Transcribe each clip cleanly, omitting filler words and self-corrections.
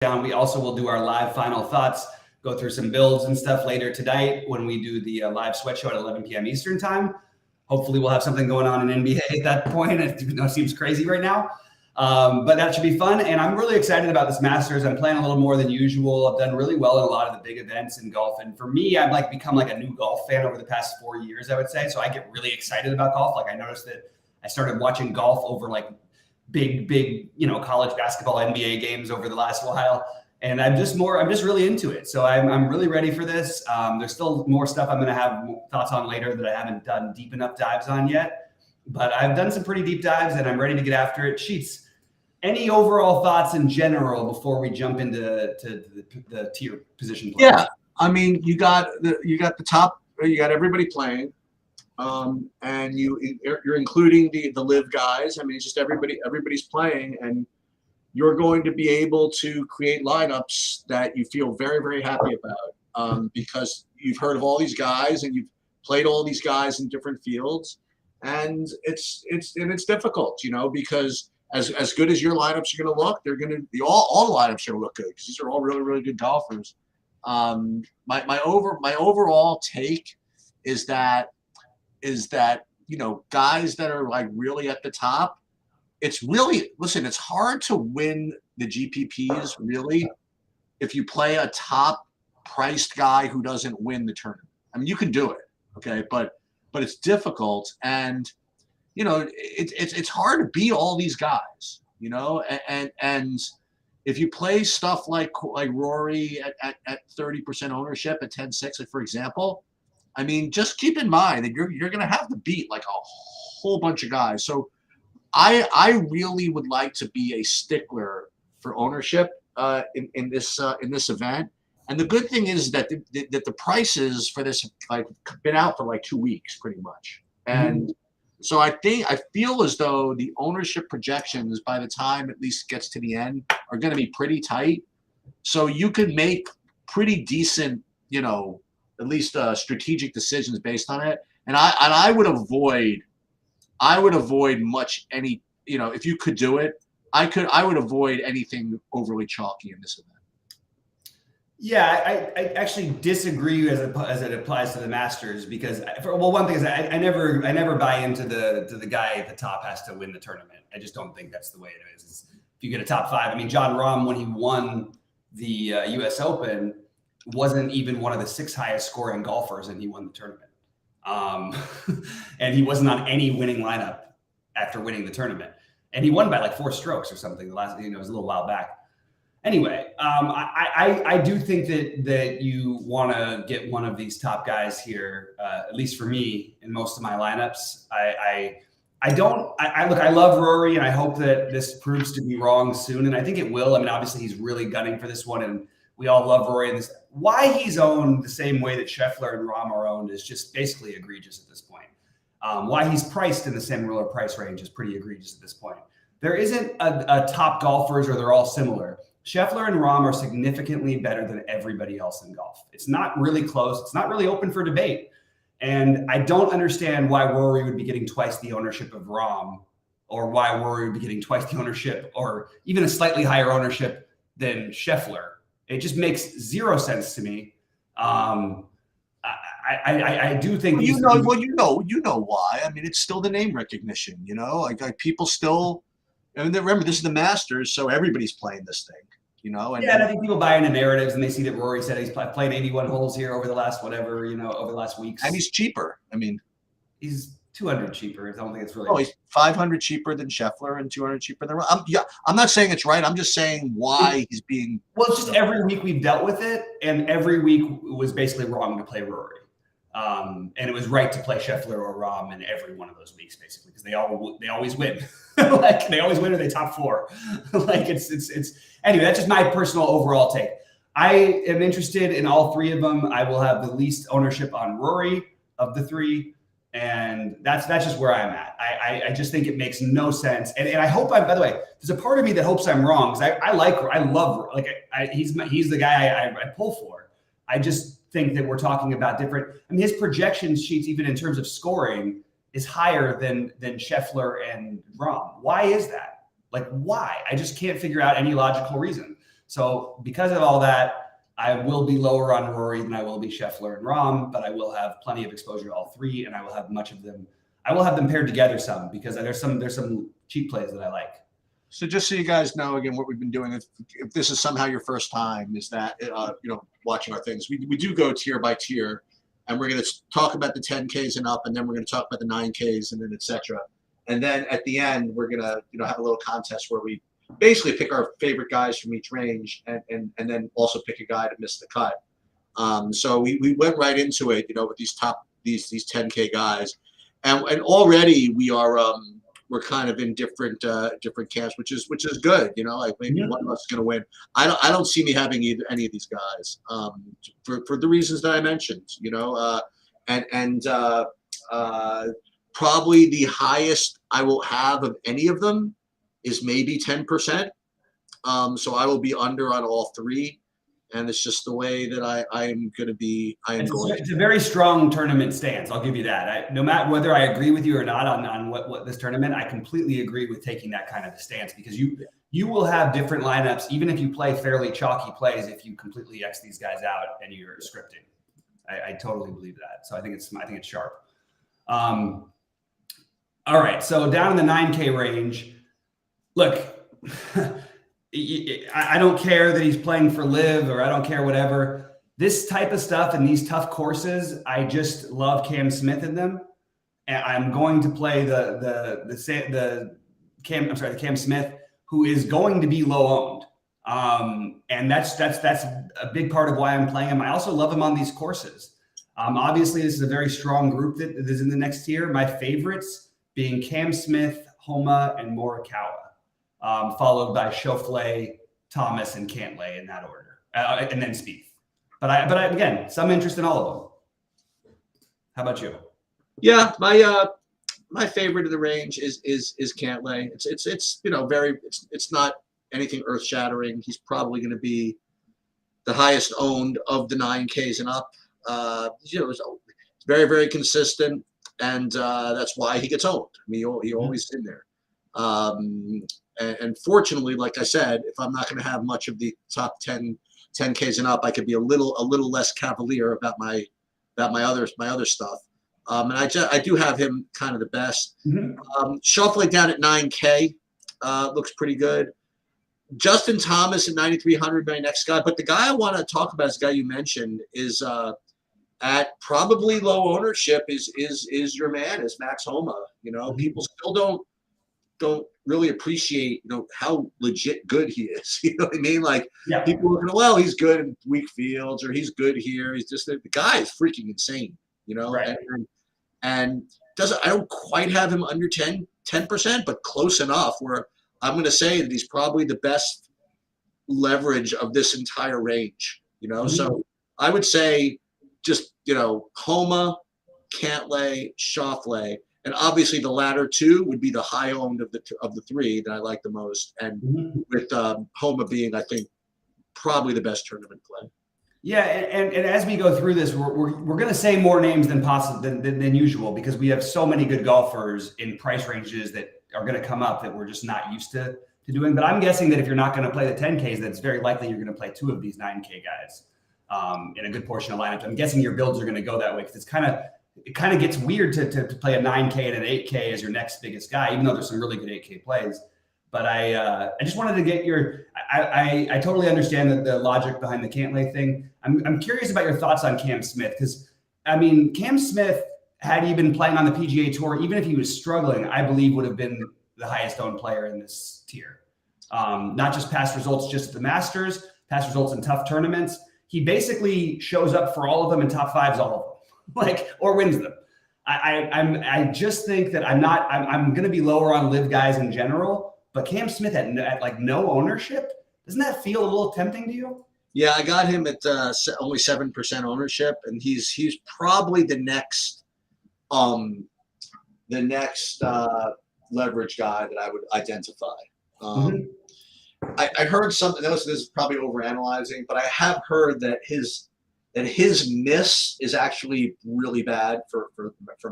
down. We also will do our live final thoughts, go through some builds and stuff later tonight when we do the live sweat show at 11 p.m. Eastern time. Hopefully we'll have something going on in NBA at that point. It seems crazy right now. But that should be fun. And I'm really excited about this Masters. I'm playing a little more than usual. I've done really well in a lot of the big events in golf. And for me, I've become a new golf fan over the past 4 years, I would say. So I get really excited about golf. I noticed that I started watching golf over big, college basketball, NBA games over the last while. And I'm just really into it. So I'm really ready for this. There's still more stuff I'm going to have thoughts on later that I haven't done deep enough dives on yet. But I've done some pretty deep dives and I'm ready to get after it. Sheets, any overall thoughts in general before we jump into the tier position play? Yeah, I mean, you got the top, you got everybody playing, and you're including the live guys. I mean, it's just everybody's playing, and you're going to be able to create lineups that you feel very, very happy about, because you've heard of all these guys and you've played all these guys in different fields, and it's difficult, because as good as your lineups are going to look, they're going to be all the lineups are going to look good because these are all really, really good golfers. My overall take is that guys that are really at the top. It's hard to win the GPPs really if you play a top priced guy who doesn't win the tournament. I mean, you can do it, okay, but it's difficult, and it's hard to beat all these guys, and if you play stuff like Rory at 30% ownership at 10-6, for example, I mean, just keep in mind that you're going to have to beat a whole bunch of guys. So I really would like to be a stickler for ownership in this event. And the good thing is that the prices for this have been out for 2 weeks pretty much. And so I feel as though the ownership projections by the time at least gets to the end are going to be pretty tight. So you could make pretty decent, at least strategic decisions based on it. And I would avoid much any, if you could do it, I would avoid anything overly chalky in this event. Yeah, I actually disagree as it applies to the Masters because, one thing is I never buy into the guy at the top has to win the tournament. I just don't think that's the way it is. If you get a top five, I mean, Jon Rahm, when he won the U.S. Open, wasn't even one of the 6 highest scoring golfers, and he won the tournament. And he wasn't on any winning lineup after winning the tournament, and he won by 4 strokes or something. The last, it was a little while back. Anyway, I do think that you want to get one of these top guys here, at least for me in most of my lineups. I love Rory, and I hope that this proves to be wrong soon, and I think it will. I mean, obviously he's really gunning for this one, and we all love Rory. And why he's owned the same way that Scheffler and Rahm are owned is just basically egregious at this point. Why he's priced in the same ruler price range is pretty egregious at this point. There isn't a top golfers, or they're all similar. Scheffler and Rahm are significantly better than everybody else in golf. It's not really close. It's not really open for debate. And I don't understand why Rory would be getting twice the ownership of Rahm, or why Rory would be getting twice the ownership, or even a slightly higher ownership than Scheffler. It just makes zero sense to me. I do think you know why. I mean, it's still the name recognition. Like people still. I mean, remember, this is the Masters, so everybody's playing this thing. And I think people buy into narratives, and they see that Rory said he's played 81 holes here over the last over the last weeks. And he's cheaper. I mean, he's 200 cheaper. I don't think it's really. Oh, he's 500 cheaper than Scheffler and 200 cheaper than. I'm not saying it's right. I'm just saying why he's being. Well, it's just every week we've dealt with it, and every week was basically wrong to play Rory, and it was right to play Scheffler or Rahm in every one of those weeks, basically, because they always win. They always win, or they top 4. It's anyway. That's just my personal overall take. I am interested in all 3 of them. I will have the least ownership on Rory of the 3. And that's just where I'm at. I just think it makes no sense. And I hope by the way, there's a part of me that hopes I'm wrong, because he's the guy I pull for. I just think that we're talking about different. I mean, his projection sheets, even in terms of scoring, is higher than Scheffler and Rahm. Why is that? Why? I just can't figure out any logical reason. So because of all that, I will be lower on Rory than I will be Scheffler and Rahm, but I will have plenty of exposure to all three, and I will have much of them. I will have them paired together some because there's some cheap plays that I like. So just so you guys know, again, what we've been doing, if this is somehow your first time, is that, watching our things, we do go tier by tier, and we're going to talk about the 10Ks and up, and then we're going to talk about the 9Ks and then et cetera. And then at the end, we're going to, have a little contest where we basically pick our favorite guys from each range and then also pick a guy to miss the cut. So we went right into it, with these 10K guys. And already we are, we're kind of in different camps, which is good. Like maybe one of us is going to win. I don't see me having any of these guys for the reasons that I mentioned. Probably the highest I will have of any of them is maybe 10%. So I will be under on all three. And it's just the way that I am going to be. It's a very strong tournament stance. I'll give you that. No matter whether I agree with you or not on what this tournament, I completely agree with taking that kind of a stance because you will have different lineups, even if you play fairly chalky plays, if you completely X these guys out and you're scripting. I totally believe that. So I think it's sharp. All right. So down in the 9K range, look. I don't care that he's playing for live or I don't care whatever. This type of stuff and these tough courses, I just love Cam Smith in them, and I'm going to play the Cam Smith, who is going to be low owned, and that's a big part of why I'm playing him. I also love him on these courses. Obviously, this is a very strong group that is in the next tier. My favorites being Cam Smith, Homa, and Morikawa. Followed by Schauffele, Thomas, and Cantlay in that order, and then Spieth. But I again, some interest in all of them. How about you? Yeah, my favorite of the range is Cantlay. It's not anything earth shattering. He's probably going to be the highest owned of the 9Ks and up. It's very, very consistent, and that's why he gets owned. I mean, he always in there. And fortunately, like I said, if I'm not going to have much of the top 10Ks and up, I could be a little less cavalier about my other stuff. And I do have him kind of the best. Schauffele down at 9K looks pretty good. Justin Thomas at 9,300, my next guy. But the guy I want to talk about is the guy you mentioned is at probably low ownership is your man, is Max Homa. People still don't really appreciate, how legit good he is. You know what I mean? Like people are going, well, he's good in weak fields or he's good here. He's just the guy is freaking insane, Right. And I don't quite have him under 10%, but close enough where I'm going to say that he's probably the best leverage of this entire range, So I would say just, Homa, Cantlay, Schauffele. And obviously, the latter two would be the high owned of the three that I like the most, and with Homa being, I think, probably the best tournament play. Yeah, and as we go through this, we're going to say more names than usual because we have so many good golfers in price ranges that are going to come up that we're just not used to doing. But I'm guessing that if you're not going to play the 10Ks, that's very likely you're going to play two of these 9K guys in a good portion of lineups. I'm guessing your builds are going to go that way because it kind of gets weird to play a 9K and an 8K as your next biggest guy, even though there's some really good 8K plays. But I just wanted to get I totally understand the logic behind the Cantlay thing. I'm curious about your thoughts on Cam Smith because, Cam Smith, had he been playing on the PGA Tour, even if he was struggling, I believe would have been the highest owned player in this tier. Not just past results, just at the Masters, past results in tough tournaments. He basically shows up for all of them and top fives all of them. Or wins them. I just think that I'm going to be lower on live guys in general, but Cam Smith at like no ownership, doesn't that feel a little tempting to you? Yeah, I got him at only 7% ownership, and he's probably the next leverage guy that I would identify. I heard something. This is probably overanalyzing, but I have heard that his miss is actually really bad for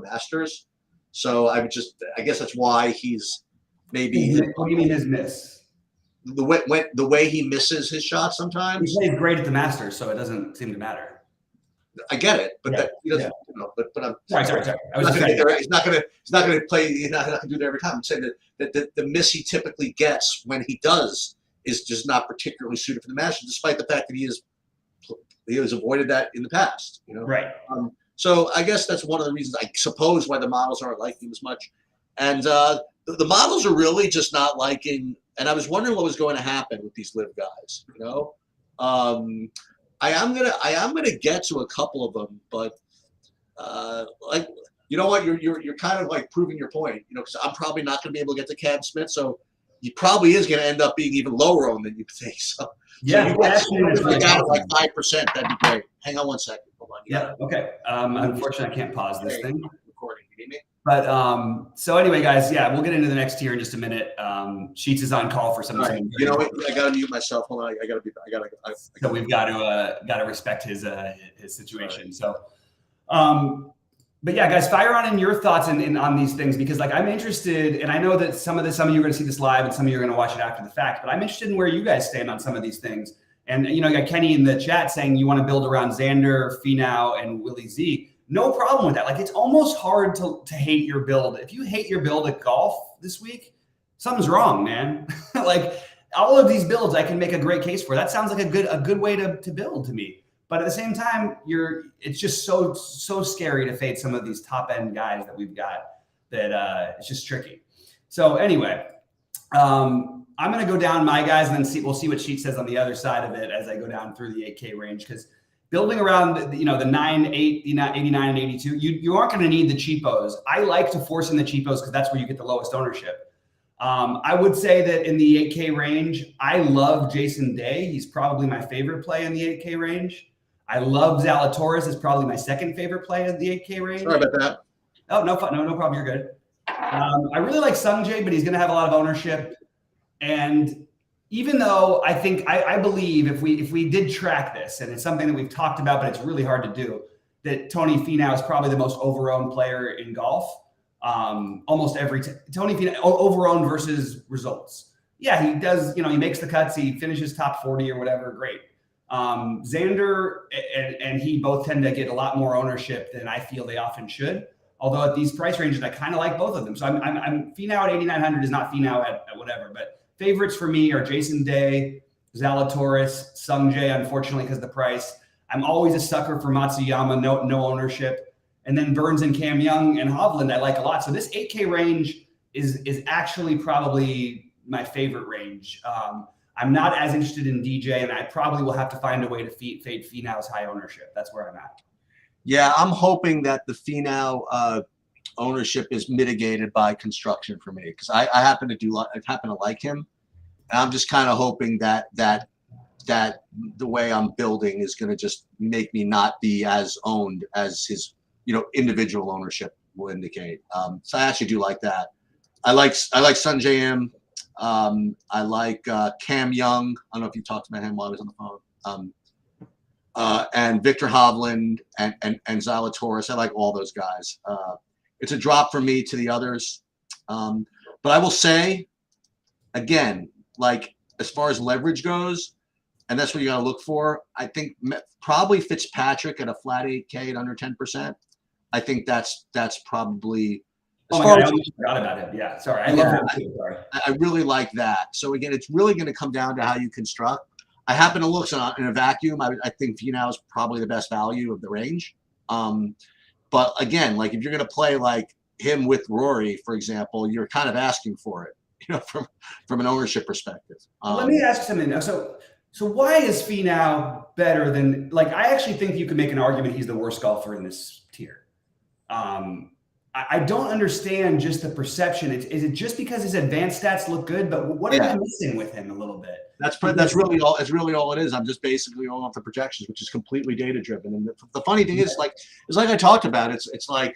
Masters. So I guess that's why he's maybe. What do you mean his miss? the way he misses his shots He sometimes. plays great at the Masters, so it doesn't seem to matter. I get it, but Yeah, that he doesn't. yeah. You know, but I'm Sorry. I was not just gonna saying. get there. He's not gonna play. He's not gonna do that every time. I'm saying that the miss he typically gets when he does is just not particularly suited for the Masters, despite the fact that he has avoided that in the past. You know, Right. So I guess that's one of the reasons, I suppose, why the models aren't liking him as much. And the models are really just not liking. And I was wondering what was going to happen with these live guys. You know, I am gonna get to a couple of them, but like, you know what, you're kind of like proving your point. You know, because I'm probably not going to be able to get to Cam Smith, so he probably is going to end up being even lower owned than you think. So Yeah. so you got like 5%. That'd be great. Hang on one second. Hold on. Yeah. Okay. Unfortunately, I can't pause this thing. Recording. You need me? But so anyway, guys, yeah, we'll get into the next tier in just a minute. Sheets is on call for some. Right. You know what? I gotta mute myself. Hold on. So we've got to respect his situation. Right. So, but yeah, guys, fire on in your thoughts on these things, because like I'm interested, and I know that some of you are going to see this live and some of you are going to watch it after the fact. But I'm interested in where you guys stand on some of these things. And you know, you got Kenny in the chat saying you want to build around Xander, Finau, and Willie Z. No problem with that. Like, it's almost hard to hate your build. If you hate your build at golf this week, something's wrong, man. Like, all of these builds, I can make a great case for. That sounds like a good way to build to me. But at the same time, it's just so scary to fade some of these top end guys that we've got that it's just tricky. So anyway, I'm going to go down my guys and then we'll see what Sheet says on the other side of it as I go down through the 8K range, because building around, the 9, 8, 89, and 82, you aren't going to need the cheapos. I like to force in the cheapos because that's where you get the lowest ownership. I would say that in the 8K range, I love Jason Day. He's probably my favorite play in the 8K range. I love Zalatoris. It's probably my second favorite play in the 8K range. Sorry about that. Oh, no problem. You're good. I really like Sungjae, but he's going to have a lot of ownership. And even though I believe if we did track this, and it's something that we've talked about, but it's really hard to do, that Tony Finau is probably the most over-owned player in golf. Almost every Tony Finau over-owned versus results. Yeah, he does. You know, he makes the cuts. He finishes top 40 or whatever. Great. Xander and he both tend to get a lot more ownership than I feel they often should. Although at these price ranges, I kind of like both of them. So I'm Finau at 8,900 is not Finau at whatever, but favorites for me are Jason Day, Zalatoris, Sungjae, unfortunately, because of the price. I'm always a sucker for Matsuyama, no ownership. And then Burns and Cam Young and Hovland, I like a lot. So this 8K range is actually probably my favorite range. I'm not as interested in DJ, and I probably will have to find a way to fade Finau's high ownership. That's where I'm at. Yeah, I'm hoping that the Finau ownership is mitigated by construction for me, because I happen to like him, and I'm just kind of hoping that the way I'm building is going to just make me not be as owned as his individual ownership will indicate. So I actually do like that. I like Sungjae M. I like Cam Young. I don't know if you talked about him while I was on the phone. And Victor Hovland and Zalatoris. I like all those guys. It's a drop for me to the others. But I will say, again, like as far as leverage goes, and that's what you got to look for, I think probably Fitzpatrick at a flat 8K at under 10%. I think that's probably. Oh my God, I almost forgot about him. Yeah, sorry. I love him too. Sorry. I really like that. So again, it's really going to come down to how you construct. I happen to look in a vacuum. I think Finau is probably the best value of the range. But again, like if you're going to play like him with Rory, for example, you're kind of asking for it, from an ownership perspective. Let me ask something. So why is Finau better than, like, I actually think you could make an argument he's the worst golfer in this tier. I don't understand just the perception. Is it just because his advanced stats look good? But what am I missing with him a little bit? That's really all. It's really all it is. I'm just basically going off the projections, which is completely data driven. And the funny thing is, like I talked about, it's like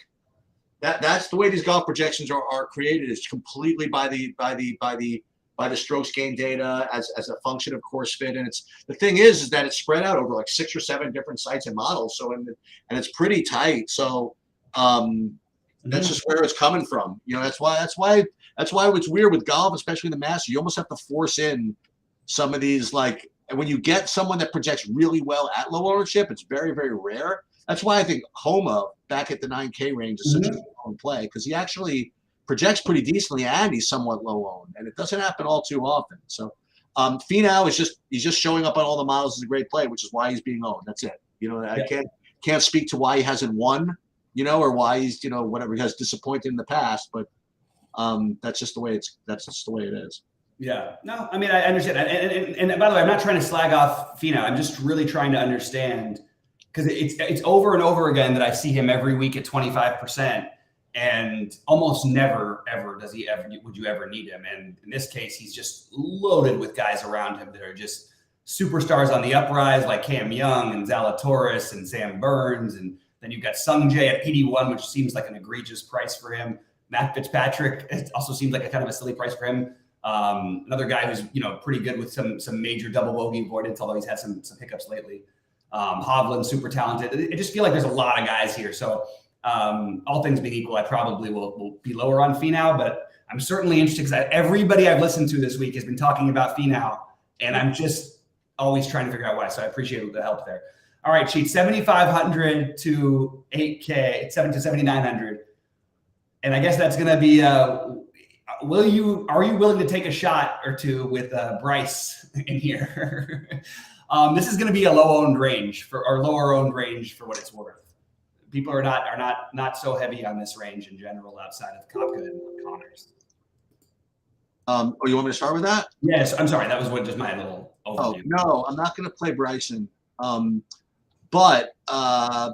that's the way these golf projections are created. It's completely by the strokes gain data as a function of course fit. And the thing is that it's spread out over like 6 or 7 different sites and models. So and it's pretty tight. So that's just where it's coming from. That's why it's weird with golf, especially the Masters. You almost have to force in some of these, like, and when you get someone that projects really well at low ownership, it's very, very rare. That's why I think Homa back at the 9K range is such a strong play, because he actually projects pretty decently and he's somewhat low owned, and it doesn't happen all too often. So Finau is he's just showing up on all the models as a great play, which is why he's being owned. That's it. I can't speak to why he hasn't won, or why he's whatever, he has disappointed in the past, but that's just the way it is. Yeah, no, I mean, I understand. And by the way, I'm not trying to slag off Finau. I'm just really trying to understand, because it's over and over again that I see him every week at 25%, and almost never, ever would you ever need him. And in this case, he's just loaded with guys around him that are just superstars on the uprise, like Cam Young and Zalatoris and Sam Burns. And then you've got Sung Jae at 81, which seems like an egregious price for him. Matt Fitzpatrick, it also seems like a kind of a silly price for him. Another guy who's pretty good with some major double bogey avoidance, although he's had some hiccups lately. Hovland, super talented. I just feel like there's a lot of guys here. So all things being equal, I probably will be lower on Finau, but I'm certainly interested because everybody I've listened to this week has been talking about Finau, and I'm just always trying to figure out why. So I appreciate the help there. All right, Cheat, 7,500 to 8K, 7,900. And I guess that's going to be, are you willing to take a shot or two with Bryce in here? This is going to be a lower owned range for what it's worth. People are not so heavy on this range in general outside of Koepka and Connors. You want me to start with that? Yes, I'm sorry. That was just my little overview. Oh, no, I'm not going to play Bryson. But I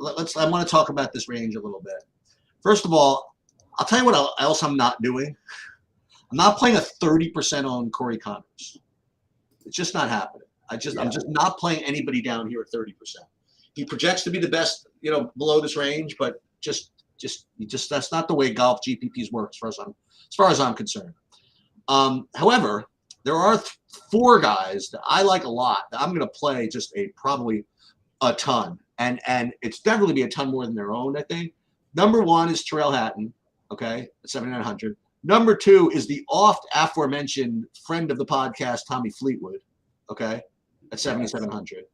want to talk about this range a little bit. First of all, I'll tell you what else I'm not doing. I'm not playing a 30% on Corey Connors. It's just not happening. I'm just not playing anybody down here at 30%. He projects to be the best, below this range, but just that's not the way golf GPPs work as far as I'm concerned. However, there are 4 guys that I like a lot that I'm going to play probably a ton, and it's definitely be a ton more than their own, I think. Number 1 is Terrell Hatton, okay, at 7,900. Number 2 is the aforementioned friend of the podcast, Tommy Fleetwood, okay, at 7,700.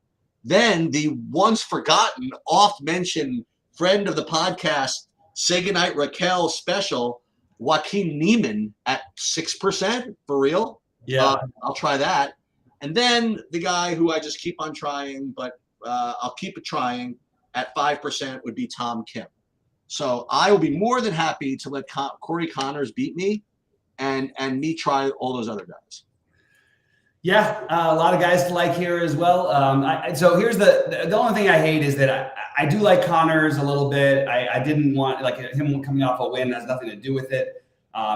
Then the once forgotten, oft-mentioned friend of the podcast, Say Goodnight Raquel special, Joaquin Neiman at 6%, for real. Yeah. I'll try that. And then the guy who I just keep on trying, but I'll keep it trying, at 5% would be Tom Kim. So I will be more than happy to let Corey Connors beat me and me try all those other guys. Yeah, a lot of guys to like here as well. So here's the only thing I hate is that I do like Connors a little bit. I didn't want him coming off a win has nothing to do with it.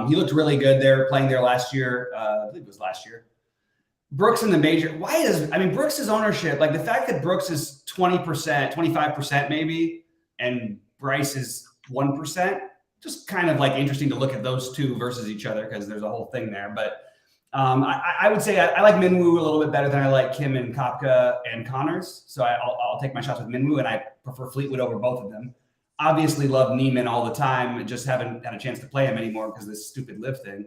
He looked really good there playing there last year. I believe it was last year. Brooks in the major. Brooks's ownership, like the fact that Brooks is 20%, 25% maybe, and Bryce is 1%, just kind of like interesting to look at those two versus each other because there's a whole thing there. But I would say I like Minwoo a little bit better than I like Kim and Koepka and Connors. So I'll take my shots with Minwoo, and I prefer Fleetwood over both of them. Obviously love Neiman all the time. Just haven't had a chance to play him anymore because of this stupid live thing.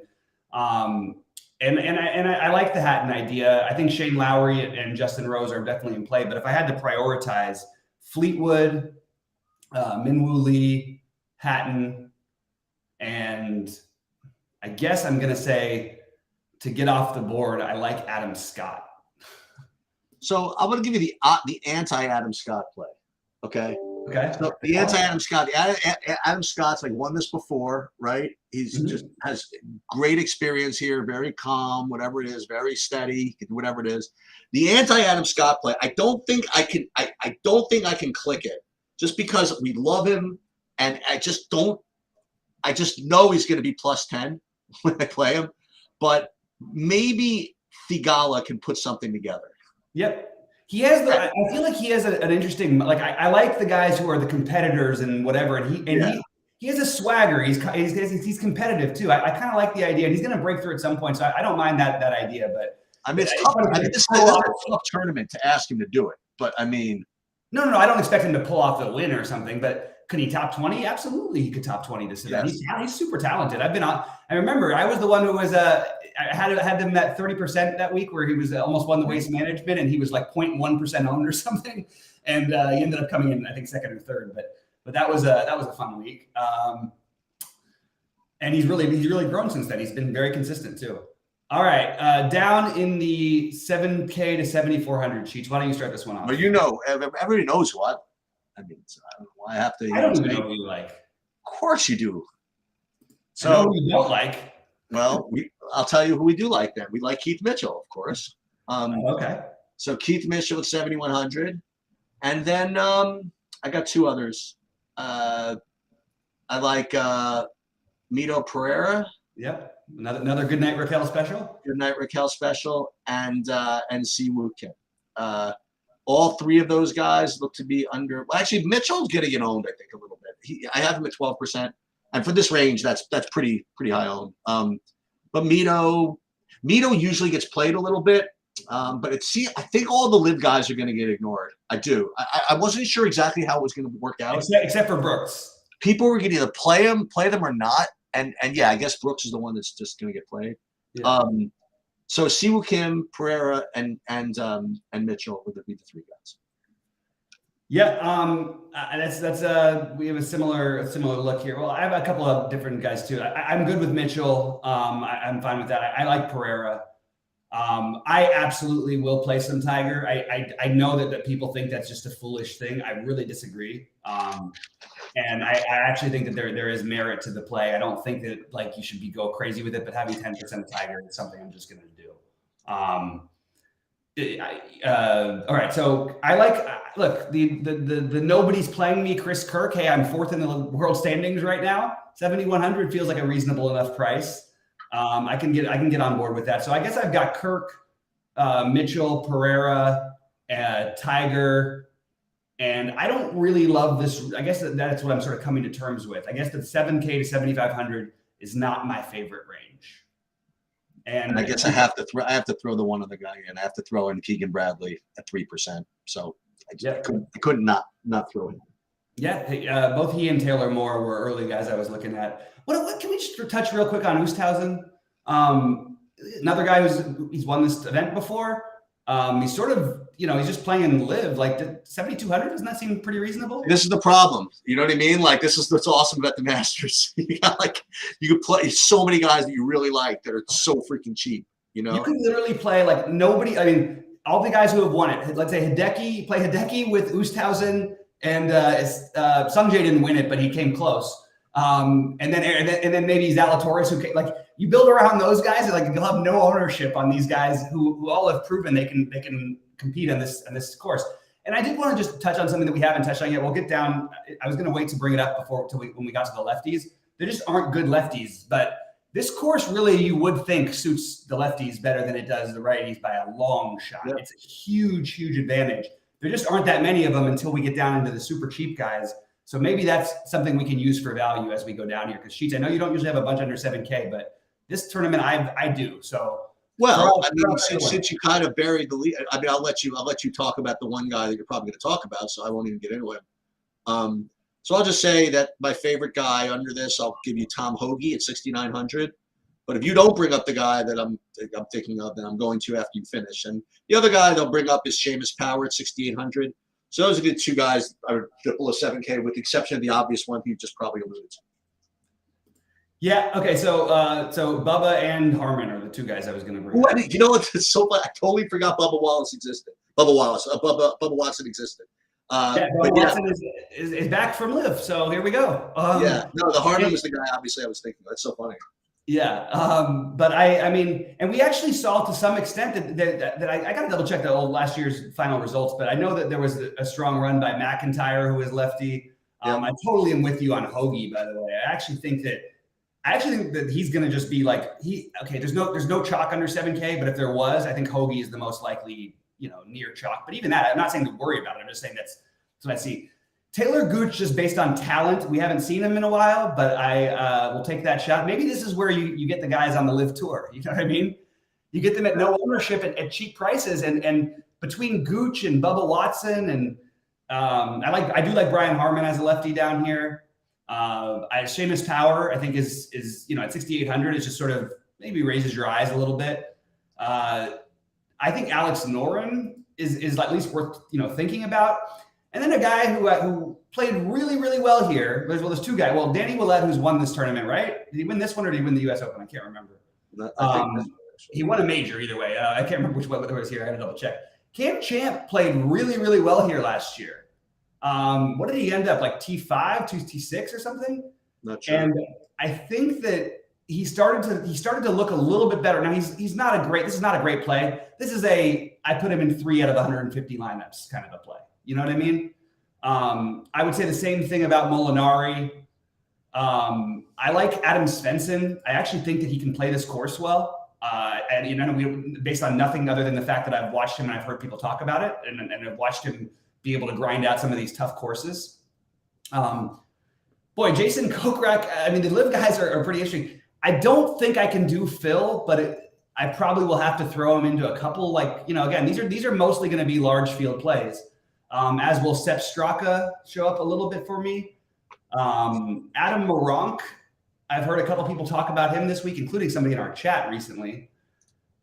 And I like the Hatton idea. I think Shane Lowry and Justin Rose are definitely in play. But if I had to prioritize Fleetwood, Minwoo Lee, Hatton, and I guess I'm going to say to get off the board, I like Adam Scott. So I'm going to give you the anti-Adam Scott play. Okay. So the anti-Adam Scott, Adam Scott's like won this before, right? He's just has great experience here, very calm, whatever it is, very steady, whatever it is. The anti-Adam Scott play, I don't think I can click it just because we love him, and I just know he's going to be plus 10 when I play him, but maybe Thigala can put something together. Yep. He has I feel like he has an interesting, like I like the guys who are the competitors and whatever, and he has a swagger. He's competitive too. I kind of like the idea, and he's going to break through at some point. So I don't mind that idea. But I mean, it's tough. This is a tough tournament to ask him to do it. But I mean, no. I don't expect him to pull off the win or something. But Could he top 20? Absolutely, he could top 20 this event. Yes. He's super talented. I've been on. I remember I was the one who was I had him at 30% that week, where he was almost won the Waste Management, and he was like 0.1% owned or something, and he ended up coming in, I think, second or third. But that was a fun week. And he's really grown since then. He's been very consistent too. All right, down in the 7K to 7,400 Cheech. Why don't you start this one off? Well, you know, everybody knows what. I mean, I don't know why I have to. I don't even know who you like. Of course you do. So I know who you don't like. Well, I'll tell you who we do like then. We like Keith Mitchell, of course. Okay. So Keith Mitchell at 7,100. And then I got two others. I like Mito Pereira. Yep. Another Good Night Raquel special. Good Night Raquel special. And Siwoo Kim. All three of those guys look to be under. Well, actually, Mitchell's getting it owned, I think, a little bit. I have him at 12%, and for this range, that's pretty high owned. But Mito usually gets played a little bit, but I think all the live guys are going to get ignored. I do. I wasn't sure exactly how it was going to work out, except for Brooks. People were going to either play them or not, and yeah, I guess Brooks is the one that's just going to get played. Yeah. So Siwoo Kim, Pereira, and Mitchell would be the three guys. Yeah, we have a similar look here. Well, I have a couple of different guys too. I'm good with Mitchell. I'm fine with that. I like Pereira. I absolutely will play some Tiger. I know that people think that's just a foolish thing. I really disagree. And I actually think that there is merit to the play. I don't think that like you should go crazy with it, but having 10% Tiger is something I'm just going to do. All right, so I look the nobody's playing me Chris Kirk. Hey, I'm fourth in the world standings right now. 7,100 feels like a reasonable enough price. I can get on board with that. So I guess I've got Kirk, Mitchell, Pereira, Tiger. And I don't really love this. I guess that's what I'm sort of coming to terms with. I guess that 7K to 7,500 is not my favorite range. And I guess I have to throw the one other guy in. I have to throw in Keegan Bradley at 3%. So I couldn't not throw him. Yeah, both he and Taylor Moore were early guys I was looking at. What can we just touch real quick on Oosthuizen? Another guy he's won this event before. He's sort of, he's just playing live. Like 7,200, doesn't that seem pretty reasonable? This is the problem. You know what I mean? Like, this is what's awesome about the Masters. You could play so many guys that you really like that are so freaking cheap. You can literally play like nobody. I mean, all the guys who have won it. Let's say Hideki, play Hideki with Oosthuizen, and Sungjae didn't win it, but he came close. And then maybe Zalatoris, who you build around those guys, and you'll have no ownership on these guys who all have proven they can compete on this course. And I did want to just touch on something that we haven't touched on yet. We'll get down. I was going to wait to bring it up when we got to the lefties. There just aren't good lefties, but this course really you would think suits the lefties better than it does the righties by a long shot. Yeah. It's a huge advantage. There just aren't that many of them until we get down into the super cheap guys. So maybe that's something we can use for value as we go down here. Because Sheets, I know you don't usually have a bunch under 7K, but this tournament I do. So since you kind of buried the lead, I mean, I'll let you talk about the one guy that you're probably going to talk about. So I won't even get into him. So I'll just say that my favorite guy under this, I'll give you Tom Hoagie at 6,900. But if you don't bring up the guy that I'm thinking of, then I'm going to after you finish. And the other guy they'll bring up is Seamus Power at 6,800. So those are the two guys I would below 7K, with the exception of the obvious one you just probably alluded to. Yeah. Okay. So Bubba and Harmon are the two guys I was going to bring. You know what? It's so funny. I totally forgot Bubba Watson existed. Bubba Watson existed. Watson is back from Live. So here we go. The Harmon was the guy. Obviously, I was thinking. That's so funny. Yeah. But I mean, and we actually saw to some extent that I got to double check last year's final results, but I know that there was a strong run by McIntyre, who was lefty. I totally am with you on Hoagie, by the way. I actually think that he's going to just be there's no chalk under 7K, but if there was, I think Hoagie is the most likely, near chalk. But even that, I'm not saying to worry about it. I'm just saying that's what I see. Taylor Gooch, just based on talent, we haven't seen him in a while, but I will take that shot. Maybe this is where you get the guys on the Live Tour. You know what I mean? You get them at no ownership at cheap prices, and between Gooch and Bubba Watson and I do like Brian Harmon as a lefty down here. Seamus Power, I think is at 6,800 is just sort of maybe raises your eyes a little bit. I think Alex Noren is at least worth thinking about. And then a guy who played really, really well here. There's two guys. Well, Danny Willett, who's won this tournament, right? Did he win this one or did he win the U.S. Open? I can't remember. He won a major either way. I can't remember which one it was here. I got to double check. Cam Champ played really, really well here last year. What did he end up like T5, T6 or something? Not sure. And I think that he started to look a little bit better. Now he's not a great. This is not a great play. This is I put him in 3 out of 150 lineups kind of a play. You know what I mean? I would say the same thing about Molinari. I like Adam Svensson. I actually think that he can play this course well. And based on nothing other than the fact that I've watched him and I've heard people talk about it, and I've watched him be able to grind out some of these tough courses. Jason Kokrak. I mean, the live guys are pretty interesting. I don't think I can do Phil, but I probably will have to throw him into a couple. Again, these are mostly going to be large field plays. As will Sepp Straka show up a little bit for me. Adam Moronk, I've heard a couple people talk about him this week, including somebody in our chat recently.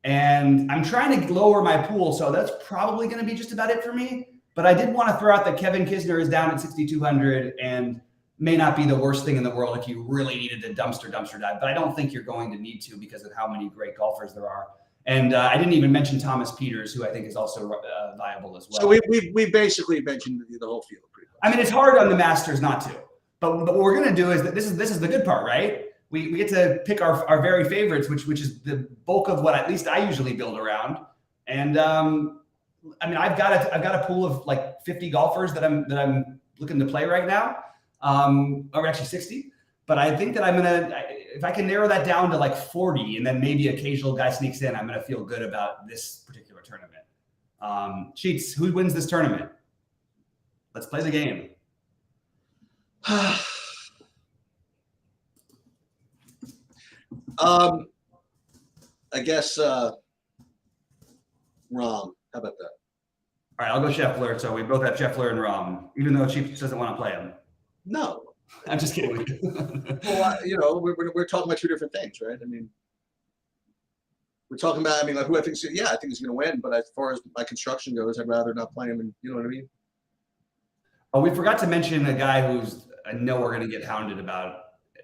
And I'm trying to lower my pool, so that's probably going to be just about it for me. But I did want to throw out that Kevin Kisner is down at 6,200 and may not be the worst thing in the world if you really needed to dumpster dive. But I don't think you're going to need to because of how many great golfers there are. And I didn't even mention Thomas Peters, who I think is also viable as well. So we basically mentioned the whole field. Pretty much. I mean, it's hard on the Masters not to. But what we're going to do is that this is the good part, right? We get to pick our very favorites, which is the bulk of what at least I usually build around. And I mean, I've got a pool of like 50 golfers that I'm looking to play right now, or actually 60. But I think that if I can narrow that down to like 40, and then maybe an occasional guy sneaks in, I'm gonna feel good about this particular tournament. Cheats, who wins this tournament? Let's play the game. I guess Rom. How about that? All right, I'll go Scheffler. So we both have Scheffler and Rom, even though Cheats doesn't want to play him. No. I'm just kidding. Well, we're talking about two different things, right? I mean, we're talking about, who I think is, I think he's going to win. But as far as my construction goes, I'd rather not play him. And you know what I mean? Oh, we forgot to mention a guy who's I know we're going to get hounded about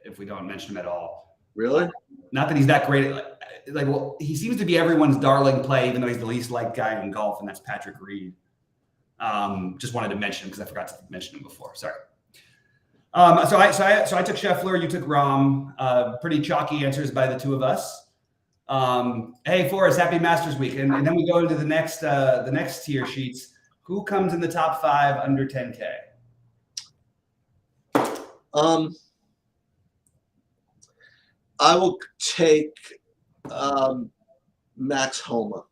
if we don't mention him at all. Really? Not that he's that great. Well, he seems to be everyone's darling play, even though he's the least liked guy in golf, and that's Patrick Reed. Just wanted to mention him because I forgot to mention him before. Sorry. So I took Scheffler, you took Rom. Pretty chalky answers by the two of us. Hey, Forrest, happy Masters Week, and then we go into the next tier sheets. Who comes in the top 5 under 10K? I will take Max Homa.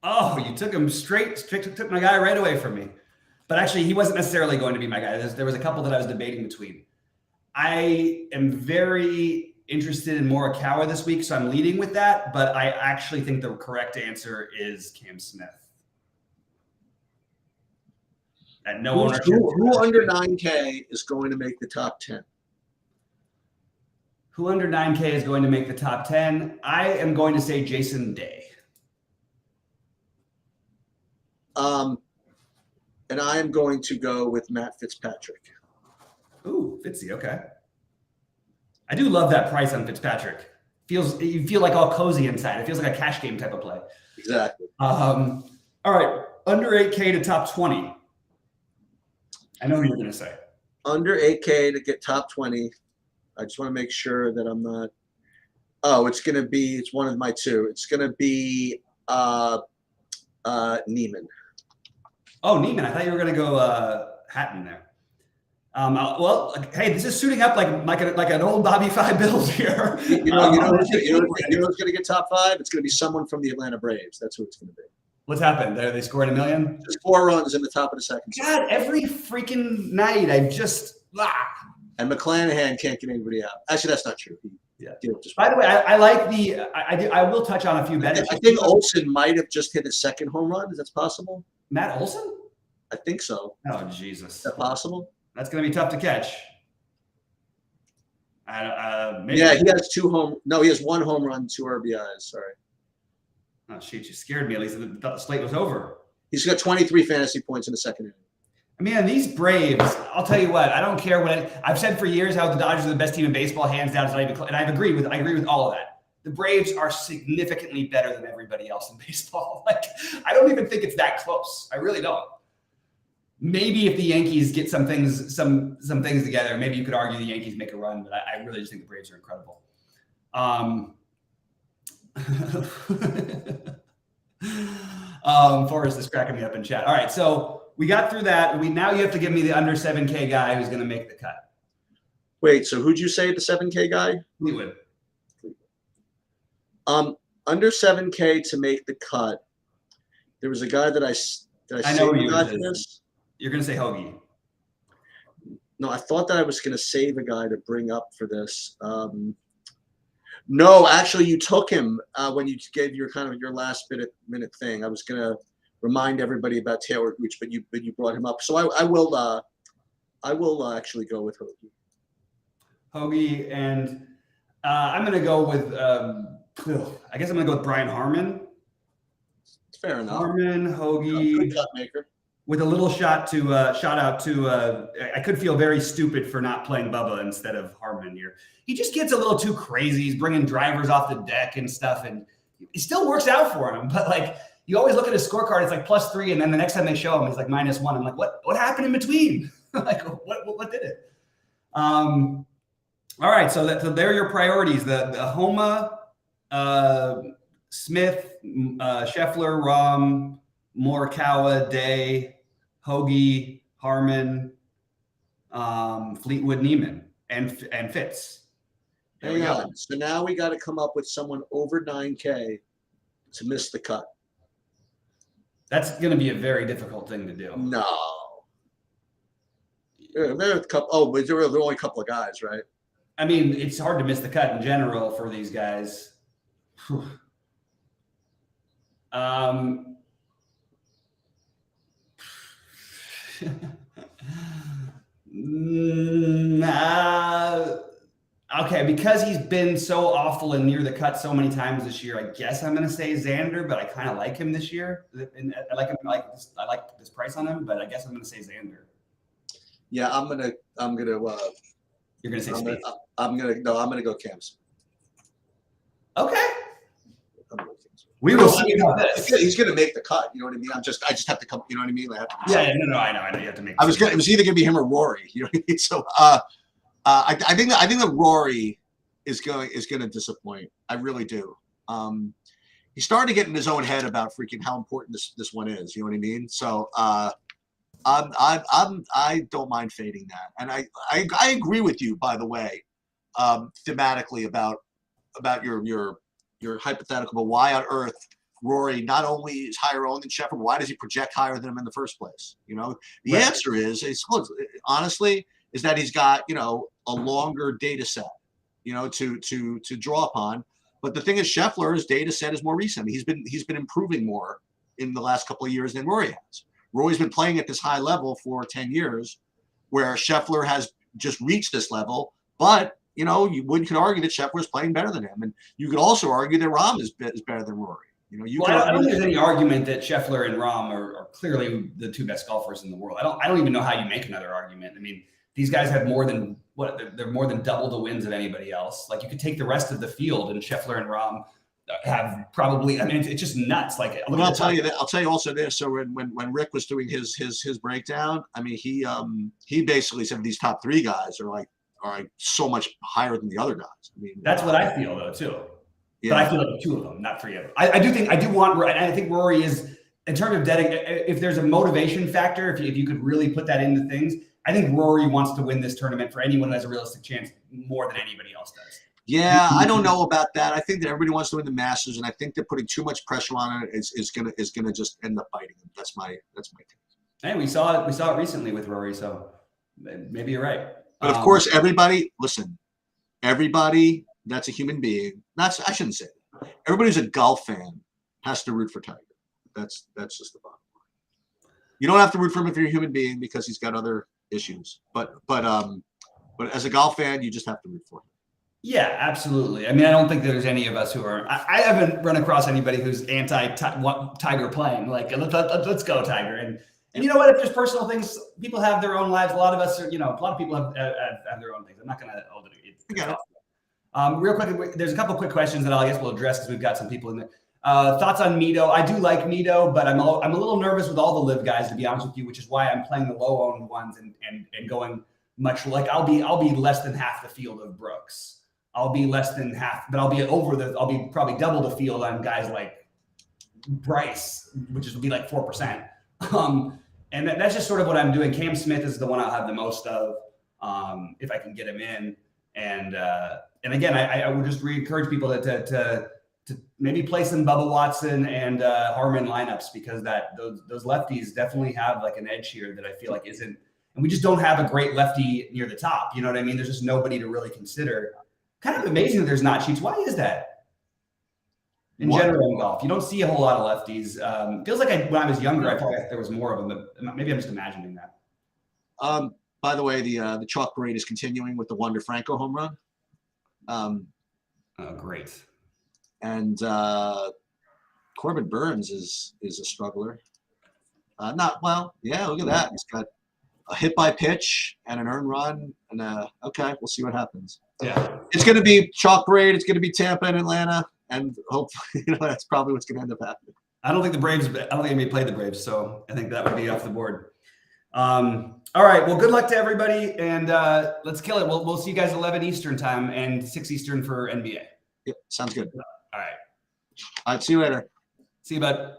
Oh, you took him straight took my guy right away from me. But actually, he wasn't necessarily going to be my guy. There was a couple that I was debating between. I am very interested in Morikawa this week, so I'm leading with that. But I actually think the correct answer is Cam Smith. At no ownership. Who under 9K is going to make the top 10? Who under 9K is going to make the top 10? I am going to say Jason Day. And I am going to go with Matt Fitzpatrick. Ooh, Fitzy, okay. I do love that price on Fitzpatrick. You feel like all cozy inside. It feels like a cash game type of play. Exactly. All right, under 8K to top 20. I know who you're going to say. Under 8K to get top 20. I just want to make sure that I'm not. Oh, it's one of my two. It's going to be Neiman. Oh, Neiman. I thought you were going to go Hatton there. Hey, this is suiting up like an old BobbyFi build here. You know who's going to get top 5? It's going to be someone from the Atlanta Braves. That's who it's going to be. What's happened? They scored 1 million? Just 4 runs in the top of the second. God, every freaking night I just And McClanahan can't get anybody out. Actually, that's not true. By the way, I like I will touch on a few benefits. I think Olsen might have just hit his second home run. Is that possible? Matt Olson? I think so. Oh, Jesus. Is that possible? That's going to be tough to catch. Maybe. Yeah, he has he has 1 home run, 2 RBIs. Sorry. Oh, shoot, you scared me. At least I thought the slate was over. He's got 23 fantasy points in the second inning. I mean, these Braves, I'll tell you what, I don't care I've said for years how the Dodgers are the best team in baseball, hands down. And I agree with all of that. The Braves are significantly better than everybody else in baseball. Like, I don't even think it's that close. I really don't. Maybe if the Yankees get some things together, maybe you could argue the Yankees make a run, but I really just think the Braves are incredible. Forrest is cracking me up in chat. All right, so we got through that. Now you have to give me the under 7K guy who's going to make the cut. Wait, so who'd you say the 7K guy? Fleetwood. Under 7K to make the cut. There was a guy that I know who you're going to say Hoagie. No, I thought that I was going to save a guy to bring up for this. No, actually, you took him when you gave your last minute thing. I was going to remind everybody about Taylor Gooch, but you brought him up. So I will actually go with Hoagie. Hoagie, and I'm going to go with I guess I'm going to go with Brian Harmon. Fair enough. Harmon, Hoagie. Good cut maker. With a little shout out to I could feel very stupid for not playing Bubba instead of Harmon here. He just gets a little too crazy. He's bringing drivers off the deck and stuff, and it still works out for him. But like, you always look at his scorecard, it's like +3, and then the next time they show him, it's like -1. I'm like, what happened in between? Like, what did it? All right, so there are your priorities: the Homa, Smith, Scheffler, Rahm, Morikawa, Day, Hoagie, Harmon, Fleetwood, Neiman, and Fitz. Hang on. So now we got to come up with someone over 9K to miss the cut. That's going to be a very difficult thing to do. No. There are a couple. Oh, but there are only a couple of guys, right? I mean, it's hard to miss the cut in general for these guys. Okay, because he's been so awful and near the cut so many times this year, I guess I'm going to say Xander, but I kind of like him this year. And I like him. I like this price on him, but I guess I'm going to say Xander. Yeah, I'm gonna. You're going to say Spieth. I'm gonna go Camps. Okay. We will see about this. He's going to make the cut. You know what I mean? I just have to come. You know what I mean? I have to I know. You have to make. It was either going to be him or Rory. You know what I mean? So, I think that Rory is going to disappoint. I really do. He's starting to get in his own head about freaking how important this one is. You know what I mean? So, I don't mind fading that, and I agree with you, by the way, thematically about your hypothetical. But why on earth Rory not only is higher owned than Scheffler, but why does he project higher than him in the first place? You know, the answer is honestly is that he's got a longer data set, to draw upon. But the thing is, Scheffler's data set is more recent. He's been improving more in the last couple of years than Rory has. Rory's been playing at this high level for 10 years, where Scheffler has just reached this level. But, you could argue that Scheffler is playing better than him. And you could also argue that Rahm is better than Rory. I don't think there's any argument that Scheffler and Rahm are clearly the two best golfers in the world. I don't even know how you make another argument. I mean, these guys have they're more than double the wins of anybody else. Like, you could take the rest of the field, and Scheffler and Rahm have probably, it's just nuts. Like, I'll tell you also this. So when Rick was doing his breakdown, I mean, he basically said these top 3 guys are like so much higher than the other guys. I mean, that's what I feel though too. Yeah. But I feel like 2 of them, not 3 of them. I think Rory is, in terms of if there's a motivation factor, if you could really put that into things, I think Rory wants to win this tournament for anyone who has a realistic chance more than anybody else does. Yeah, I don't know about that. I think that everybody wants to win the Masters, and I think that putting too much pressure on it is gonna just end up biting them. That's my take. Hey, we saw it recently with Rory, so maybe you're right. But of course, everybody that's a human being. I shouldn't say that. Everybody who's a golf fan has to root for Tiger. That's just the bottom You don't have to root for him if you're a human being because he's got other issues. But as a golf fan, you just have to root for him. Yeah, absolutely. I mean, I don't think there's any of us who are. I haven't run across anybody who's anti-Tiger playing. Like, let's go Tiger. And you know what? If there's personal things, people have their own lives. A lot of us are, a lot of people have their own things. I'm not going to hold it. Real quick, there's a couple quick questions that I guess we'll address because we've got some people in there. Thoughts on Mito? I do like Mito, but I'm a little nervous with all the live guys, to be honest with you, which is why I'm playing the low owned ones and going much like I'll be less than half the field of Brooks. I'll be less than half, but I'll be probably double the field on guys like Bryce, which would be like 4%. And that's just sort of what I'm doing. Cam Smith is the one I'll have the most of if I can get him in. And again, I would just encourage people to maybe play some Bubba Watson and Harmon lineups because those lefties definitely have like an edge here that I feel like isn't. And we just don't have a great lefty near the top. You know what I mean? There's just nobody to really consider. Kind of amazing that there's not Cheats. Why is that? In general in golf, you don't see a whole lot of lefties. Feels like when I was younger, I thought there was more of them, but maybe I'm just imagining that. By the way, the chalk parade is continuing with the Wander Franco home run. Oh, great. And Corbin Burns is a struggler. Look at that. He's got a hit by pitch and an earned run. And okay, we'll see what happens. Yeah, it's going to be chalk parade. It's going to be Tampa and Atlanta, and hopefully, that's probably what's going to end up happening. I don't think anybody played the Braves, so I think that would be off the board. All right, well, good luck to everybody, and let's kill it. We'll see you guys 11 Eastern time and 6 Eastern for NBA. Yep, sounds good. All right. All right, see you later. See you, bud.